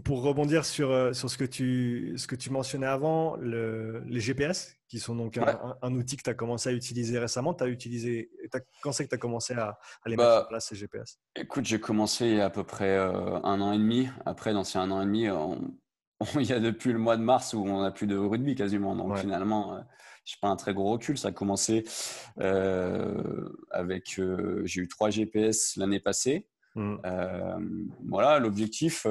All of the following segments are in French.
pour rebondir sur ce que tu mentionnais avant, les GPS, qui sont donc Ouais. un outil que tu as commencé à utiliser récemment, quand c'est que tu as commencé à les mettre en Bah, place, ces GPS? écoute, j'ai commencé il y a à peu près 1 an et demi. Après, dans ces 1 an et demi, il y a depuis le mois de mars où on n'a plus de rugby quasiment. Donc Ouais. finalement, je n'ai pas un très gros recul. Ça a commencé avec… j'ai eu 3 GPS l'année passée. Mhm. Euh, voilà, l'objectif,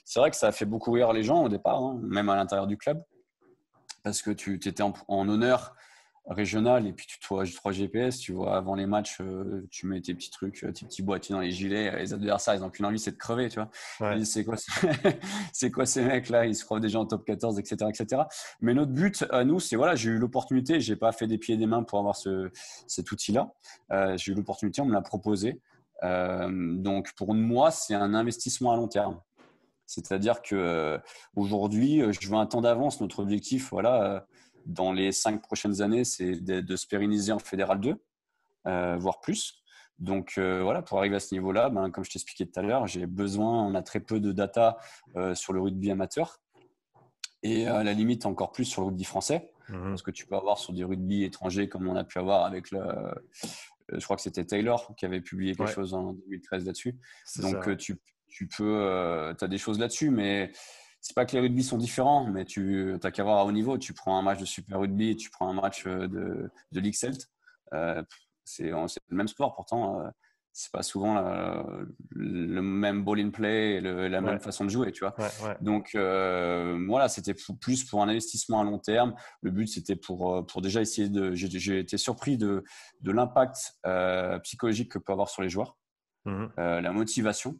c'est vrai que ça a fait beaucoup rire les gens au départ, hein, même à l'intérieur du club, parce que tu étais en honneur régional et puis tu te vois 3 GPS, tu vois, avant les matchs, tu mets tes petits trucs, tes petits boîtiers dans les gilets, les adversaires, ils n'ont qu'une envie, c'est de crever, tu vois. Ils Ouais. disent, c'est quoi ces mecs-là, ils se croient déjà en top 14, etc., etc. Mais notre but à nous, c'est, voilà, j'ai eu l'opportunité, j'ai pas fait des pieds et des mains pour avoir cet outil-là. J'ai eu l'opportunité, on me l'a proposé. Donc pour moi, c'est un investissement à long terme. C'est-à-dire que aujourd'hui, je veux un temps d'avance. Notre objectif, voilà, dans les 5 prochaines années, c'est de se pérenniser en Fédéral 2, voire plus. Donc voilà, pour arriver à ce niveau-là, ben, comme je t'expliquais tout à l'heure, j'ai besoin, on a très peu de data sur le rugby amateur et à la limite encore plus sur le rugby français, Mhm. parce que tu peux avoir sur des rugby étrangers comme on a pu avoir avec je crois que c'était Taylor qui avait publié quelque Ouais, chose en 2013 là-dessus. c'est Donc, ça. Ouais. tu peux, tu as des choses là-dessus, mais c'est pas que les rugby sont différents, mais tu n'as qu'à voir à haut niveau. Tu prends un match de Super Rugby et tu prends un match de League Celt. Euh, c'est le même sport, pourtant, c'est pas souvent le même ball in play et la même Ouais, façon de jouer, tu vois. ouais, ouais. Donc, voilà, c'était plus pour un investissement à long terme. Le but, c'était pour déjà essayer de. J'ai été surpris de l'impact psychologique que peut avoir sur les joueurs, Mhm. la motivation,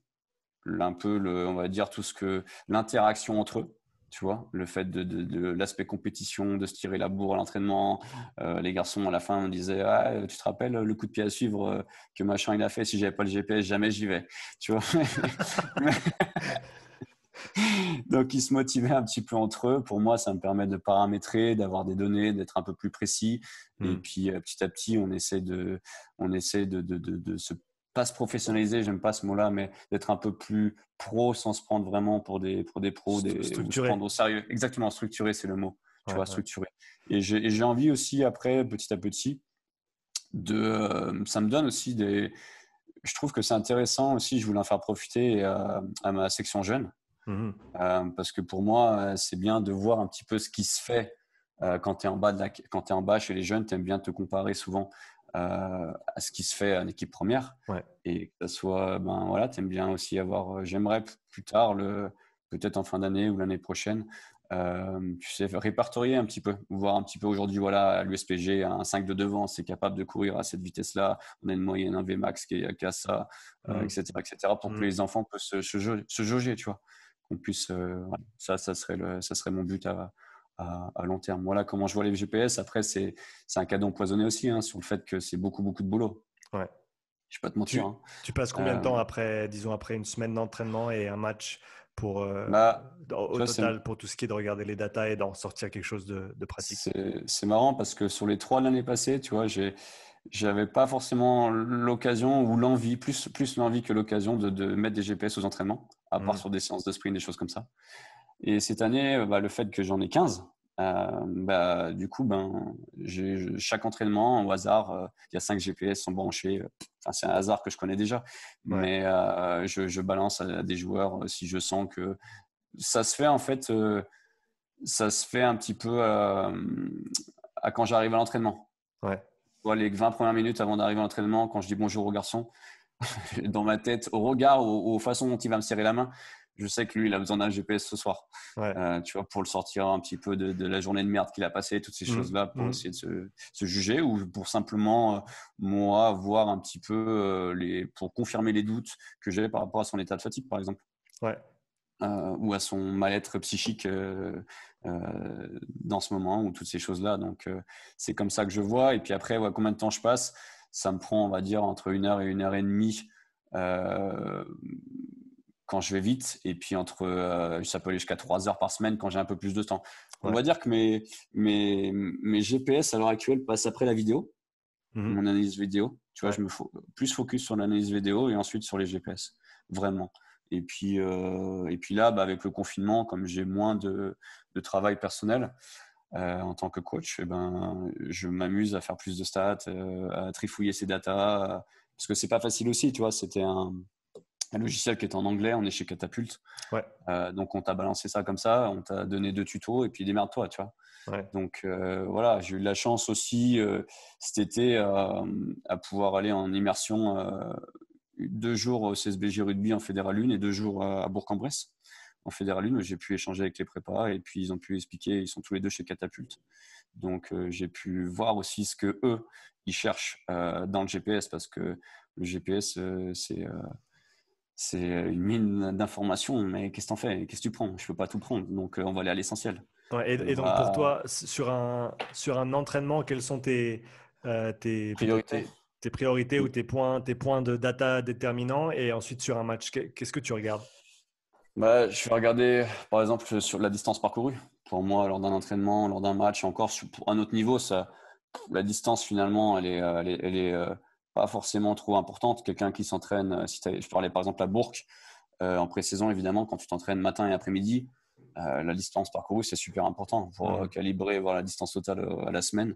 un peu, on va dire, tout ce que l'interaction entre eux. Tu vois, le fait de l'aspect compétition, de se tirer la bourre à l'entraînement. Les garçons, à la fin, on disait ah, tu te rappelles le coup de pied à suivre que machin il a fait, si j'avais pas le GPS, jamais j'y vais. Tu vois. Donc, ils se motivaient un petit peu entre eux. Pour moi, ça me permet de paramétrer, d'avoir des données, d'être un peu plus précis. Et Mhm. puis, petit à petit, on essaie de pas se professionnaliser, j'aime pas ce mot-là, mais d'être un peu plus pro sans se prendre vraiment pour des pros, ou se Structuré. prendre au sérieux. Exactement, structuré, c'est le mot. Tu Ouais, vois, ouais. structuré. Et j'ai envie aussi, après, petit à petit, ça me donne aussi je trouve que c'est intéressant aussi, je voulais en faire profiter à ma section jeune. Mhm. Parce que pour moi, c'est bien de voir un petit peu ce qui se fait quand tu es en bas quand tu es en bas chez les jeunes. Tu aimes bien te comparer souvent à ce qui se fait en équipe première. Ouais. Et que ça soit, ben voilà, tu aimes bien aussi avoir, j'aimerais plus tard, peut-être en fin d'année ou l'année prochaine, tu sais, répertorier un petit peu, voir un petit peu aujourd'hui, voilà, l'USPG, un 5 de devant, c'est capable de courir à cette vitesse-là. On a une moyenne, un Vmax qui a ça, Mhm. etc., pour que Mhm. les enfants puissent se jauger, tu vois, qu'on puisse, voilà. Ça serait mon but à long terme. Voilà comment je vois les GPS. Après, c'est un cadeau empoisonné aussi, hein, sur le fait que c'est beaucoup, beaucoup de boulot. Ouais. Je ne vais pas te mentir, Tu, hein. tu passes combien de Euh, temps après, disons, après une semaine d'entraînement et un match pour, Tu au vois, total, pour tout ce qui est de regarder les datas et d'en sortir quelque chose de pratique? c'est marrant parce que sur les 3 de l'année passée, tu vois, j'avais pas forcément l'occasion ou l'envie, plus l'envie que l'occasion de mettre des GPS aux entraînements, à part Mhm. sur des séances de sprint, des choses comme ça. Et cette année, bah, le fait que j'en ai 15, bah, du coup, ben, chaque entraînement, au hasard, il y a 5 GPS sont branchés. Enfin, c'est un hasard que je connais déjà, Ouais. mais je balance à des joueurs si je sens que ça se fait en fait. Ça se fait un petit peu à quand j'arrive à l'entraînement. Ouais. Les 20 premières minutes avant d'arriver à l'entraînement, quand je dis bonjour au garçon, dans ma tête, au regard, aux façons dont il va me serrer la main, je sais que lui, il a besoin d'un GPS ce soir. Ouais. Tu vois, pour le sortir un petit peu de la journée de merde qu'il a passée, toutes ces Mhm. choses-là, pour Mhm. essayer de se juger ou pour simplement, moi, voir un petit peu, pour confirmer les doutes que j'ai par rapport à son état de fatigue, par exemple, Ouais. ou à son mal-être psychique dans ce moment, ou toutes ces choses-là. Donc, c'est comme ça que je vois. Et puis après, ouais, combien de temps je passe? Ça me prend, on va dire, entre 1 heure et 1 heure et demie euh, quand je vais vite. Et puis, ça peut aller jusqu'à 3 heures par semaine quand j'ai un peu plus de temps. On Ouais. va dire que mes GPS à l'heure actuelle passent après la vidéo, Mhm. mon analyse vidéo. Tu vois, Ouais. je me plus focus sur l'analyse vidéo et ensuite sur les GPS. Vraiment. Et puis là, avec le confinement, comme j'ai moins de travail personnel en tant que coach, je m'amuse à faire plus de stats, à trifouiller ces datas, parce que c'est pas facile aussi, tu vois. C'était un logiciel qui est en anglais, on est chez Catapult. Ouais. Donc on t'a balancé ça comme ça, on t'a donné 2 tutos et puis démerde-toi, tu vois. Ouais. Donc voilà, j'ai eu de la chance aussi cet été à pouvoir aller en immersion 2 jours au CSBJ Rugby en Fédéral 1 et 2 jours à Bourg-en-Bresse en Fédéral 1. J'ai pu échanger avec les prépas et puis ils ont pu expliquer, ils sont tous les deux chez Catapult. Donc j'ai pu voir aussi ce que eux ils cherchent dans le GPS, parce que le GPS c'est une mine d'informations, mais qu'est-ce que t'en fais? Qu'est-ce que tu prends? Je peux pas tout prendre, donc on va aller à l'essentiel. Ouais, On et donc pour va toi, sur un entraînement, quelles sont peut-être priorité. tes priorités ou tes points de data déterminants? Et ensuite, sur un match, qu'est-ce que tu regardes? Je vais regarder, par exemple, sur la distance parcourue. Pour moi, lors d'un entraînement, lors d'un match, encore pour un autre niveau, la distance finalement, elle est pas forcément trop importante. Quelqu'un qui s'entraîne, je parlais par exemple à Bourg, en pré-saison, évidemment, quand tu t'entraînes matin et après-midi, la distance parcourue, c'est super important pour Mhm. calibrer, voir la distance totale à la semaine.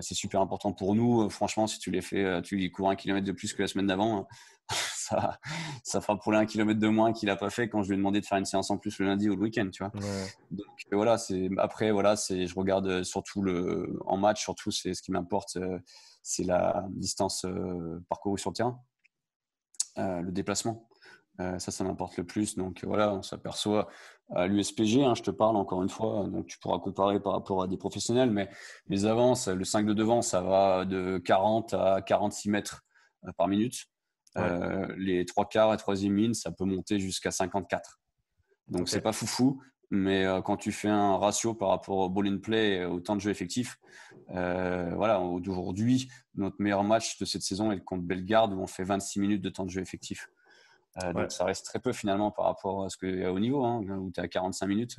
C'est super important pour nous. Franchement, si tu les fais, tu cours 1 kilomètre de plus que la semaine d'avant, hein, ça fera pour les 1 kilomètre de moins qu'il n'a pas fait quand je lui ai demandé de faire une séance en plus le lundi ou le week-end, tu vois. Ouais. Donc voilà, après voilà, je regarde surtout en match, surtout c'est ce qui m'importe, c'est la distance parcourue sur le terrain, le déplacement. Ça m'importe le plus. Donc voilà, on s'aperçoit à l'USPG, hein, je te parle encore une fois, donc tu pourras comparer par rapport à des professionnels, mais les avances, le 5 de devant, ça va de 40 à 46 mètres par minute. Ouais. Les 3 quarts et troisième ligne, ça peut monter jusqu'à 54. Donc Ok. c'est pas foufou, mais quand tu fais un ratio par rapport au ball in play et au temps de jeu effectif, voilà, d'aujourd'hui, notre meilleur match de cette saison est contre Bellegarde où on fait 26 minutes de temps de jeu effectif. Ouais. Donc ça reste très peu finalement par rapport à ce qu'il y a au niveau, hein, où tu es à 45 minutes.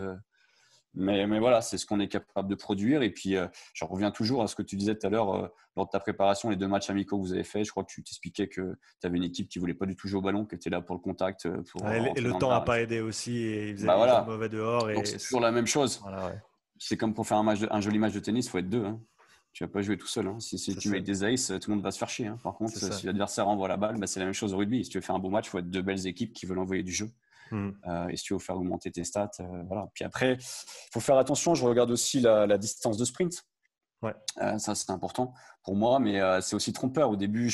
Mais voilà, c'est ce qu'on est capable de produire. Et puis, je reviens toujours à ce que tu disais tout à l'heure, lors de ta préparation, les 2 matchs amicaux que vous avez fait. Je crois que tu t'expliquais que tu avais une équipe qui voulait pas du tout jouer au ballon, qui était là pour le contact, pour Ouais, et rentrer le dans le temps n'a bar. pas aidé aussi et il faisait Voilà. mauvais dehors Donc c'est toujours la même chose. voilà, ouais. C'est comme pour faire un joli match de tennis, il faut être deux, hein. Tu vas pas jouer tout seul, hein. Si C'est tu mets ça. des aces, tout le monde va se faire chier, hein. Par C'est contre, ça. si l'adversaire envoie la balle, c'est la même chose au rugby. Si tu veux faire un beau match, il faut être 2 belles équipes qui veulent envoyer du jeu. Mhm. Et si tu veux faire augmenter tes stats, voilà. Puis après, il faut faire attention. Je regarde aussi la distance de sprint. Ouais. Ça, c'est important pour moi, mais c'est aussi trompeur. Au début,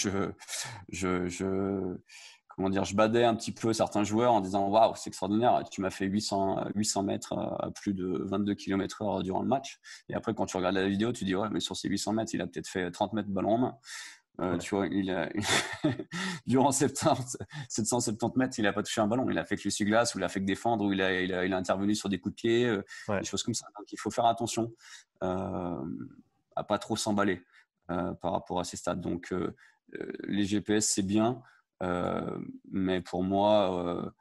comment dire, je badais un petit peu certains joueurs en disant waouh, c'est extraordinaire, tu m'as fait 800 mètres à plus de 22 km/h durant le match. Et après, quand tu regardes la vidéo, tu dis ouais, mais sur ces 800 mètres, il a peut-être fait 30 mètres de ballon en main. Ouais. Tu vois, durant 770 mètres, il n'a pas touché un ballon. Il a fait que l'essuie-glace, ou il a fait que défendre, ou il a intervenu sur des coups de pied, Ouais. des choses comme ça. Donc, il faut faire attention à pas trop s'emballer par rapport à ces stats. Donc, les GPS, c'est bien, mais pour moi,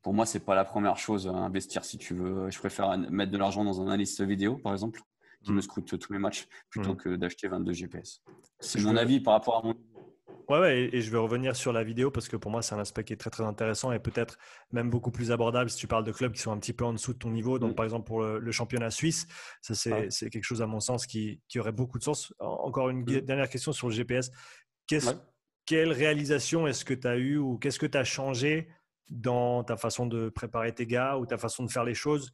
pour moi, c'est pas la première chose à investir. Si tu veux, je préfère mettre de l'argent dans un analyste vidéo, par exemple, qui me Mhm. scrute tous mes matchs, plutôt Mhm. que d'acheter 22 GPS. C'est Je mon veux, avis par rapport à mon. Ouais, ouais, et je vais revenir sur la vidéo parce que pour moi, c'est un aspect qui est très, très intéressant et peut-être même beaucoup plus abordable si tu parles de clubs qui sont un petit peu en dessous de ton niveau. Donc, Mm. par exemple, pour le championnat suisse, ça, Ouais. c'est quelque chose, à mon sens, qui aurait beaucoup de sens. Encore une Mm. dernière question sur le GPS. Qu'est-ce, Ouais. Quelle réalisation est-ce que tu as eu ou qu'est-ce que tu as changé dans ta façon de préparer tes gars ou ta façon de faire les choses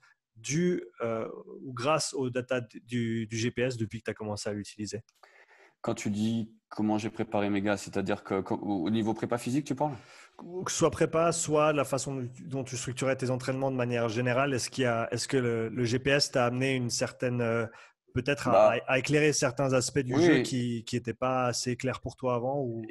ou grâce aux data du GPS depuis que tu as commencé à l'utiliser? Quand tu dis comment j'ai préparé mes gars, c'est-à-dire qu'au niveau prépa physique, tu parles? Que ce soit prépa, soit la façon dont tu structurais tes entraînements de manière générale, est-ce que le GPS t'a amené une certaine, peut-être Bah à éclairer certains aspects du jeu oui, qui n'étaient pas assez clairs pour toi avant ou...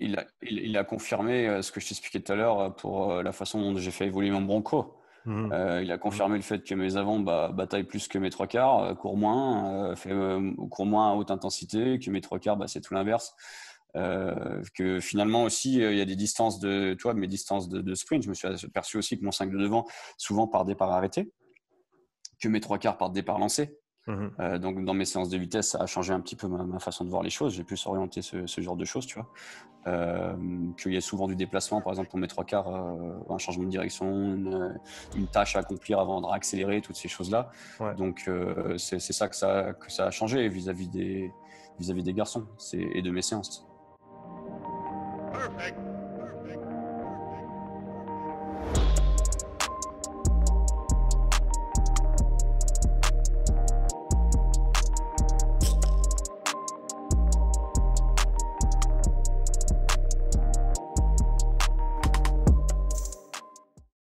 il a confirmé ce que je t'expliquais tout à l'heure pour la façon dont j'ai fait évoluer mon bronco. Mhm. Il a Mhm. confirmé le fait que mes avants bataillent plus que mes 3 quarts, courent moins à haute intensité, que mes 3 quarts, c'est tout l'inverse. Que finalement aussi, il y a des distances mes distances de sprint. Je me suis aperçu aussi que mon 5 de devant, souvent par départ arrêté, que mes 3 quarts par départ lancé. Donc, dans mes séances de vitesse, ça a changé un petit peu ma façon de voir les choses. J'ai pu orienter ce genre de choses, tu vois. Qu'il y ait souvent du déplacement, par exemple, pour mes 3/4, un changement de direction, une tâche à accomplir avant de réaccélérer, toutes ces choses-là. Ouais. Donc, c'est ça que ça a changé vis-à-vis des garçons et de mes séances. Perfect.